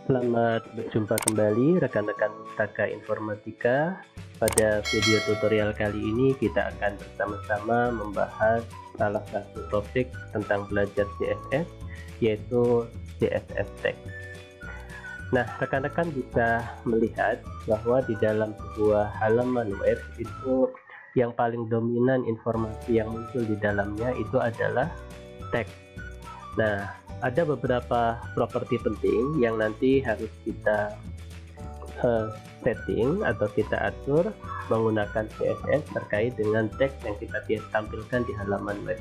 Selamat berjumpa kembali rekan-rekan Pustaka Informatika. Pada video tutorial kali ini kita akan bersama-sama membahas salah satu topik tentang belajar CSS, yaitu CSS Text. Nah, rekan-rekan bisa melihat bahwa di dalam sebuah halaman web itu yang paling dominan informasi yang muncul di dalamnya itu adalah teks. Nah, ada beberapa properti penting yang nanti harus kita setting atau kita atur menggunakan CSS terkait dengan teks yang kita tampilkan di halaman web.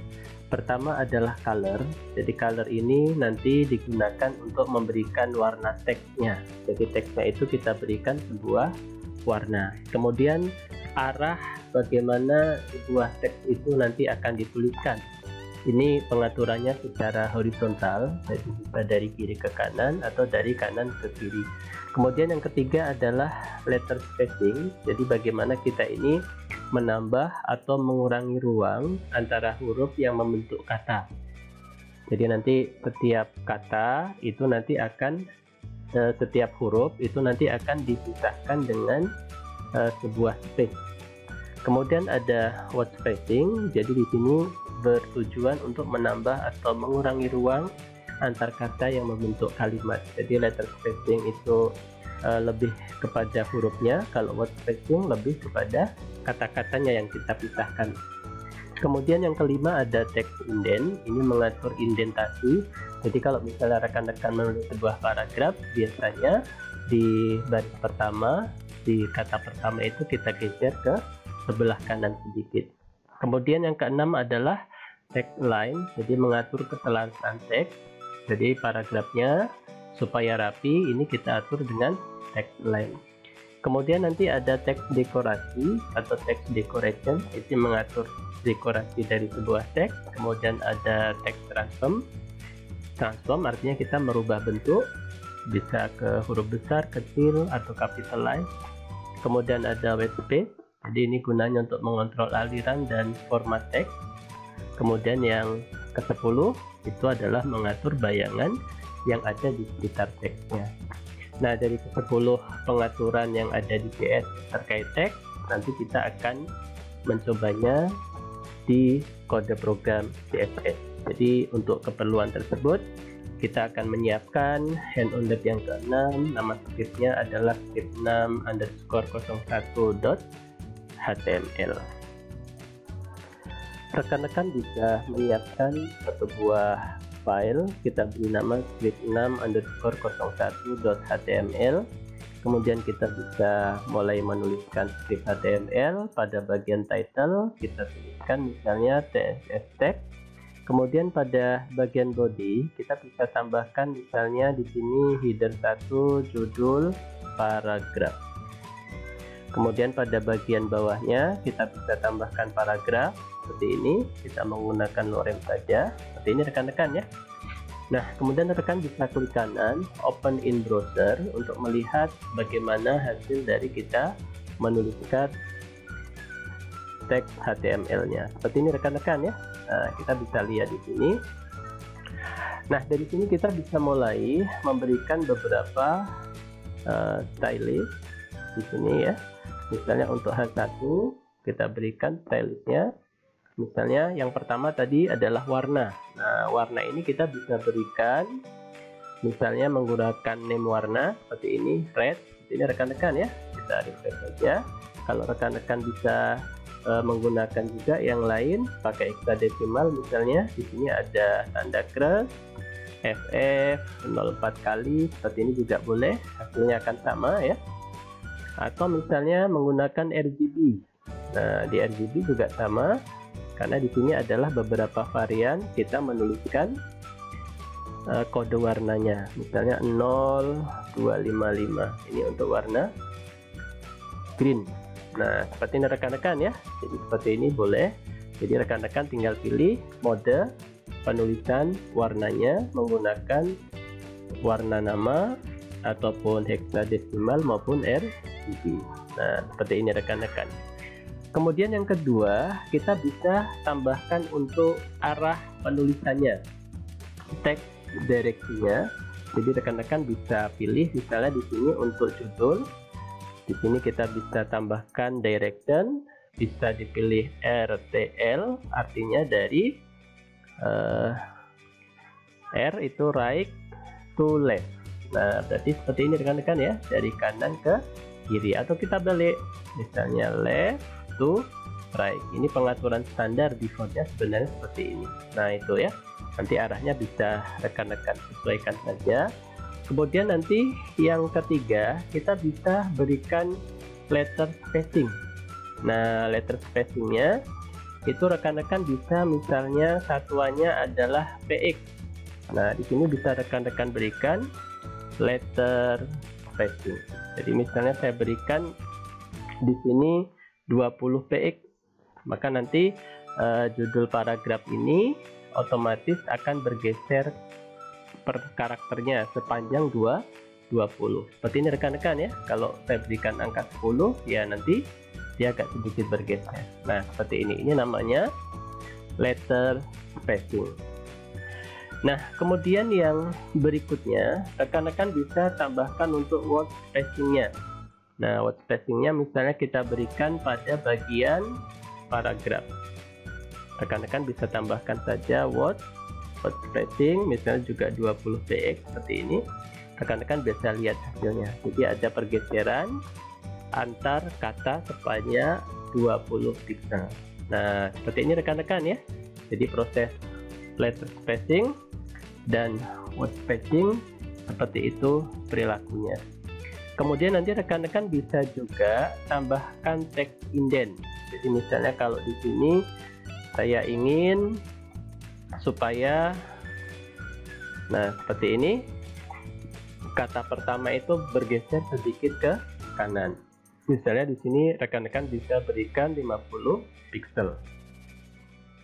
Pertama adalah color. Jadi color ini nanti digunakan untuk memberikan warna teksnya. Jadi teksnya itu kita berikan sebuah warna. Kemudian arah bagaimana sebuah teks itu nanti akan dituliskan. Ini pengaturannya secara horizontal, jadi bisa dari kiri ke kanan atau dari kanan ke kiri. Kemudian yang ketiga adalah letter spacing, jadi bagaimana kita ini menambah atau mengurangi ruang antara huruf yang membentuk kata. Jadi nanti setiap kata itu nanti akan setiap huruf itu nanti akan dipisahkan dengan sebuah space. Kemudian ada word spacing, jadi di sini bertujuan untuk menambah atau mengurangi ruang antar kata yang membentuk kalimat. Jadi letter spacing itu lebih kepada hurufnya, kalau word spacing lebih kepada kata-katanya yang kita pisahkan. Kemudian yang kelima ada text indent, ini mengatur indentasi. Jadi kalau misalnya rekan-rekan menulis sebuah paragraf, biasanya di baris pertama, di kata pertama itu kita geser ke sebelah kanan sedikit. Kemudian yang keenam adalah text line, jadi mengatur keselarasan teks. Jadi paragrafnya supaya rapi, ini kita atur dengan text line. Kemudian nanti ada text dekorasi atau text decoration, itu mengatur dekorasi dari sebuah teks. Kemudian ada text transform artinya kita merubah bentuk, bisa ke huruf besar, kecil, atau capitalize. Kemudian ada white space, jadi ini gunanya untuk mengontrol aliran dan format teks. Kemudian yang ke-10 itu adalah mengatur bayangan yang ada di sekitar teksnya. Nah, dari ke-10 pengaturan yang ada di CS terkait teks, nanti kita akan mencobanya di kode program CSS. Jadi untuk keperluan tersebut kita akan menyiapkan hand on deck yang ke-6. Nama scriptnya adalah script6_1.html. Rekan-rekan bisa menyiapkan sebuah file, kita beri nama script6_1.html. Kemudian kita bisa mulai menuliskan script HTML. Pada bagian title kita tuliskan misalnya CSS text. Kemudian pada bagian body kita bisa tambahkan misalnya di sini header 1, judul, paragraf. Kemudian pada bagian bawahnya kita bisa tambahkan paragraf seperti ini, kita menggunakan lorem saja seperti ini rekan-rekan ya. Nah, kemudian rekan bisa klik kanan open in browser untuk melihat bagaimana hasil dari kita menuliskan teks HTML-nya. Seperti ini rekan-rekan ya. Nah, kita bisa lihat di sini. Nah, dari sini kita bisa mulai memberikan beberapa stylist di sini ya. Misalnya untuk H1 kita berikan stylistnya. Misalnya yang pertama tadi adalah warna. Nah, warna ini kita bisa berikan misalnya menggunakan name warna seperti ini, red. Ini rekan-rekan ya, kita refresh saja. Kalau rekan-rekan bisa menggunakan juga yang lain pakai hexadecimal, misalnya di sini ada tanda cross, FF 04 kali, seperti ini juga boleh, hasilnya akan sama ya. Atau misalnya menggunakan RGB. Nah, di RGB juga sama. Karena di sini adalah beberapa varian kita menuliskan kode warnanya, misalnya 0255 ini untuk warna green. Nah, seperti ini rekan-rekan ya. Jadi seperti ini boleh. Jadi rekan-rekan tinggal pilih mode penulisan warnanya menggunakan warna nama ataupun hexadecimal maupun RGB. Nah, seperti ini rekan-rekan. Kemudian yang kedua, kita bisa tambahkan untuk arah penulisannya, teks direksinya. Jadi rekan-rekan bisa pilih misalnya di sini untuk judul. Di sini kita bisa tambahkan direction, bisa dipilih RTL, artinya dari R itu right to left. Nah, berarti seperti ini rekan-rekan ya, dari kanan ke kiri, atau kita balik, misalnya left to right. Ini pengaturan standar defaultnya sebenarnya seperti ini. Nah, itu ya, nanti arahnya bisa rekan-rekan sesuaikan saja. Kemudian nanti yang ketiga, kita bisa berikan letter spacing. Nah, letter spacingnya itu rekan-rekan bisa misalnya satuannya adalah px. Nah, di sini bisa rekan-rekan berikan letter spacing. Jadi misalnya saya berikan di sini 20 px, maka nanti judul paragraf ini otomatis akan bergeser per karakternya sepanjang 20. Seperti ini rekan-rekan ya. Kalau saya berikan angka 10 ya nanti dia agak sedikit bergeser. Nah, seperti ini. Ini namanya letter spacing. Nah, kemudian yang berikutnya rekan-rekan bisa tambahkan untuk word spacingnya. Nah, word spacingnya misalnya kita berikan pada bagian paragraf. Rekan-rekan bisa tambahkan saja word spacing, misalnya juga 20 px seperti ini. Rekan-rekan bisa lihat hasilnya. Jadi ada pergeseran antar kata sepanjang 20 pixel. Nah, seperti ini rekan-rekan ya. Jadi proses letter spacing dan word spacing seperti itu perilakunya. Kemudian nanti rekan-rekan bisa juga tambahkan text indent. Jadi misalnya kalau di sini saya ingin supaya, nah seperti ini, kata pertama itu bergeser sedikit ke kanan. Misalnya di sini rekan-rekan bisa berikan 50 pixel.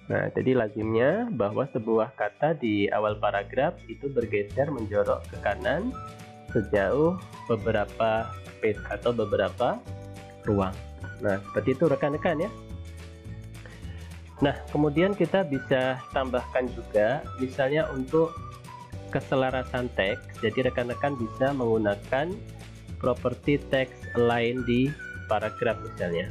Nah, jadi lazimnya bahwa sebuah kata di awal paragraf itu bergeser menjorok ke kanan sejauh beberapa space atau beberapa ruang. Nah, seperti itu rekan-rekan ya. Nah, kemudian kita bisa tambahkan juga misalnya untuk keselarasan teks. Jadi rekan-rekan bisa menggunakan properti text align di paragraf misalnya.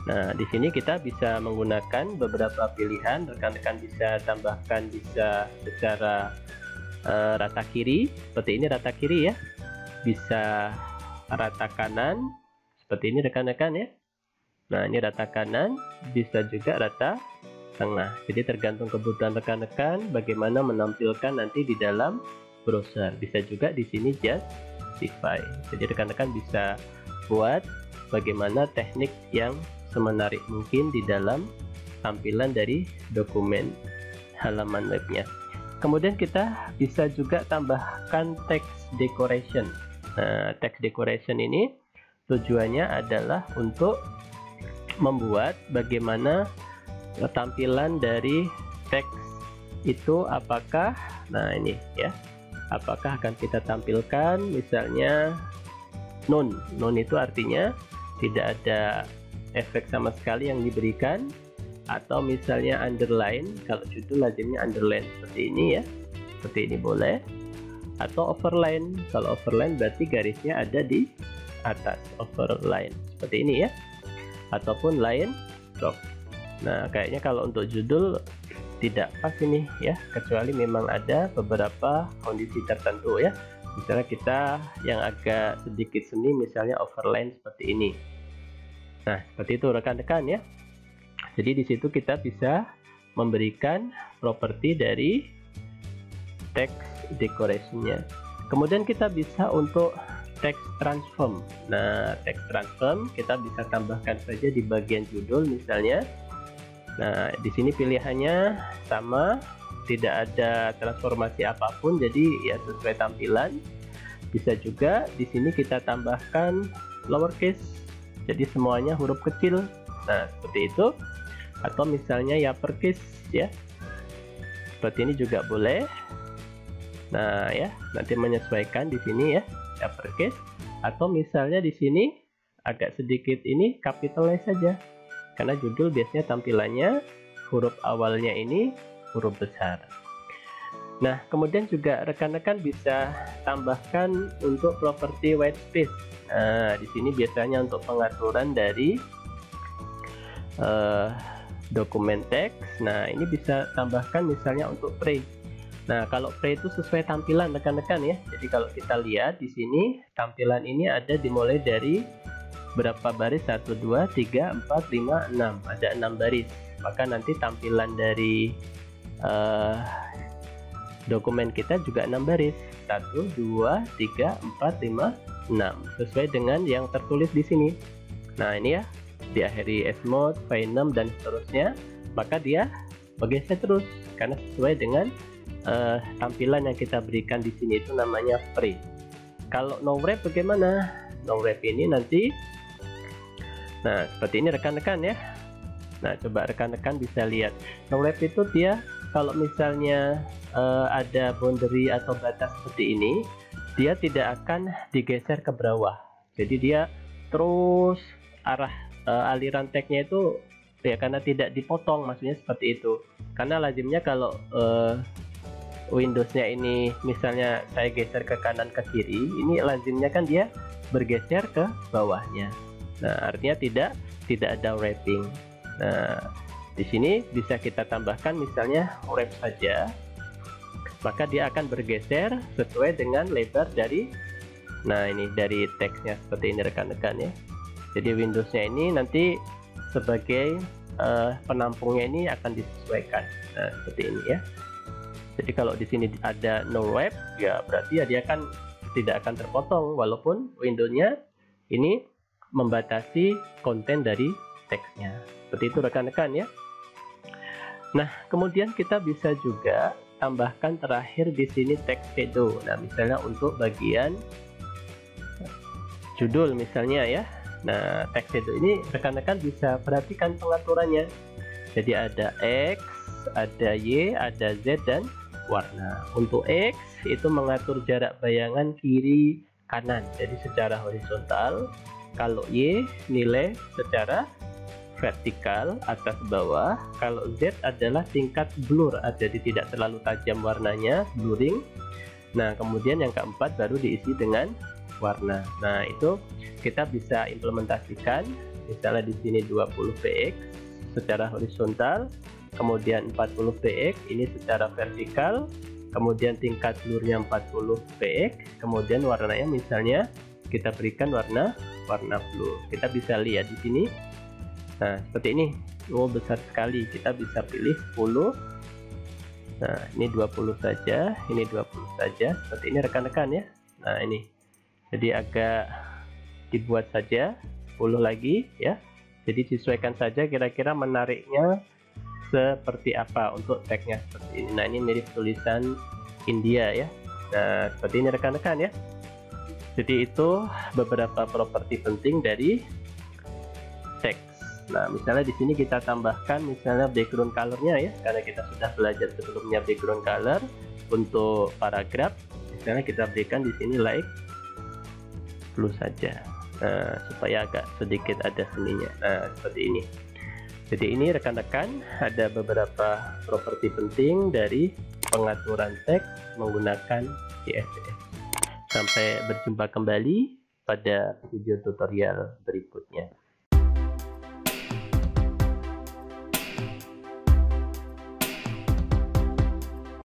Nah, di sini kita bisa menggunakan beberapa pilihan. Rekan-rekan bisa tambahkan bisa secara rata kiri, seperti ini rata kiri ya. Bisa rata kanan, seperti ini rekan-rekan ya. Nah, ini rata kanan, bisa juga rata tengah. Jadi tergantung kebutuhan rekan-rekan bagaimana menampilkan nanti di dalam browser. Bisa juga di sini justify. Jadi rekan-rekan bisa buat bagaimana teknik yang semenarik mungkin di dalam tampilan dari dokumen halaman webnya. Kemudian kita bisa juga tambahkan text decoration. Nah, text decoration ini tujuannya adalah untuk membuat bagaimana tampilan dari teks itu, apakah, nah ini ya, apakah akan kita tampilkan misalnya none itu artinya tidak ada efek sama sekali yang diberikan, atau misalnya underline, kalau judul lazimnya underline seperti ini ya, seperti ini boleh, atau overline, kalau overline berarti garisnya ada di atas, overline seperti ini ya, ataupun line drop. Nah, kayaknya kalau untuk judul tidak pas ini ya, kecuali memang ada beberapa kondisi tertentu ya. Misalnya kita yang agak sedikit seni, misalnya overline seperti ini. Nah, seperti itu rekan-rekan ya. Jadi di situ kita bisa memberikan properti dari text decoration-nya. Kemudian kita bisa untuk text transform. Nah, text transform kita bisa tambahkan saja di bagian judul misalnya. Nah, di sini pilihannya sama, tidak ada transformasi apapun, jadi ya sesuai tampilan. Bisa juga di sini kita tambahkan lowercase, jadi semuanya huruf kecil. Nah, seperti itu. Atau misalnya ya uppercase ya, seperti ini juga boleh. Nah ya, nanti menyesuaikan di sini ya, uppercase. Atau misalnya di sini agak sedikit ini capitalize saja, karena judul biasanya tampilannya huruf awalnya ini huruf besar. Nah, kemudian juga rekan-rekan bisa tambahkan untuk properti white space. Nah, di sini biasanya untuk pengaturan dari dokumen teks. Nah, ini bisa tambahkan misalnya untuk pre. Nah, kalau pre itu sesuai tampilan rekan-rekan ya. Jadi kalau kita lihat di sini tampilan ini ada dimulai dari berapa baris? 1 2 3 4 5 6. Ada 6 baris. Maka nanti tampilan dari dokumen kita juga 6 baris. 1 2 3 4 5 6 sesuai dengan yang tertulis di sini. Nah, ini ya, diakhiri S mode, V6 dan seterusnya, maka dia bergeser terus karena sesuai dengan tampilan yang kita berikan di sini, itu namanya pre. Kalau no wrap bagaimana? No wrap ini nanti, nah seperti ini rekan-rekan ya. Nah, coba rekan-rekan bisa lihat no wrap itu dia kalau misalnya ada boundary atau batas seperti ini, dia tidak akan digeser ke bawah. Jadi dia terus arah aliran tagnya itu ya karena tidak dipotong, maksudnya seperti itu. Karena lazimnya kalau Windowsnya ini misalnya saya geser ke kanan ke kiri, ini lazimnya kan dia bergeser ke bawahnya. Nah, artinya tidak ada wrapping. Nah, di sini bisa kita tambahkan misalnya wrap saja, maka dia akan bergeser sesuai dengan lebar dari, nah ini dari teksnya seperti ini rekan-rekan ya. Jadi Windowsnya ini nanti sebagai penampungnya ini akan disesuaikan. Nah, seperti ini ya. Jadi kalau di sini ada no wrap, ya berarti ya dia kan tidak akan terpotong walaupun windownya ini membatasi konten dari teksnya. Seperti itu rekan-rekan ya. Nah, kemudian kita bisa juga tambahkan terakhir di sini text shadow. Nah, misalnya untuk bagian judul misalnya ya. Nah, text shadow ini rekan-rekan bisa perhatikan pengaturannya. Jadi ada X, ada Y, ada Z dan warna. Untuk X itu mengatur jarak bayangan kiri kanan, jadi secara horizontal. Kalau Y nilai secara vertikal atas bawah. Kalau Z adalah tingkat blur, jadi tidak terlalu tajam warnanya, blurring. Nah, kemudian yang keempat baru diisi dengan warna. Nah, itu kita bisa implementasikan misalnya di sini 20 px secara horizontal, kemudian 40 px ini secara vertikal, kemudian tingkat blurnya 40 px, kemudian warnanya misalnya kita berikan warna blue. Kita bisa lihat di sini. Nah, seperti ini. Oh, besar sekali. Kita bisa pilih 10. Nah, ini 20 saja, ini 20 saja. Seperti ini rekan-rekan ya. Nah, ini. Jadi agak dibuat saja 10 lagi ya. Jadi disesuaikan saja kira-kira menariknya seperti apa untuk tagnya seperti ini. Nah, ini mirip tulisan India ya. Nah, seperti ini rekan-rekan ya. Jadi itu beberapa properti penting dari teks. Nah, misalnya di sini kita tambahkan misalnya background color-nya ya, karena kita sudah belajar sebelumnya background color untuk paragraf. Misalnya kita berikan di sini like blue saja. Nah, supaya agak sedikit ada seninya. Nah, seperti ini. Jadi ini rekan-rekan ada beberapa properti penting dari pengaturan teks menggunakan CSS. Sampai berjumpa kembali pada video tutorial berikutnya.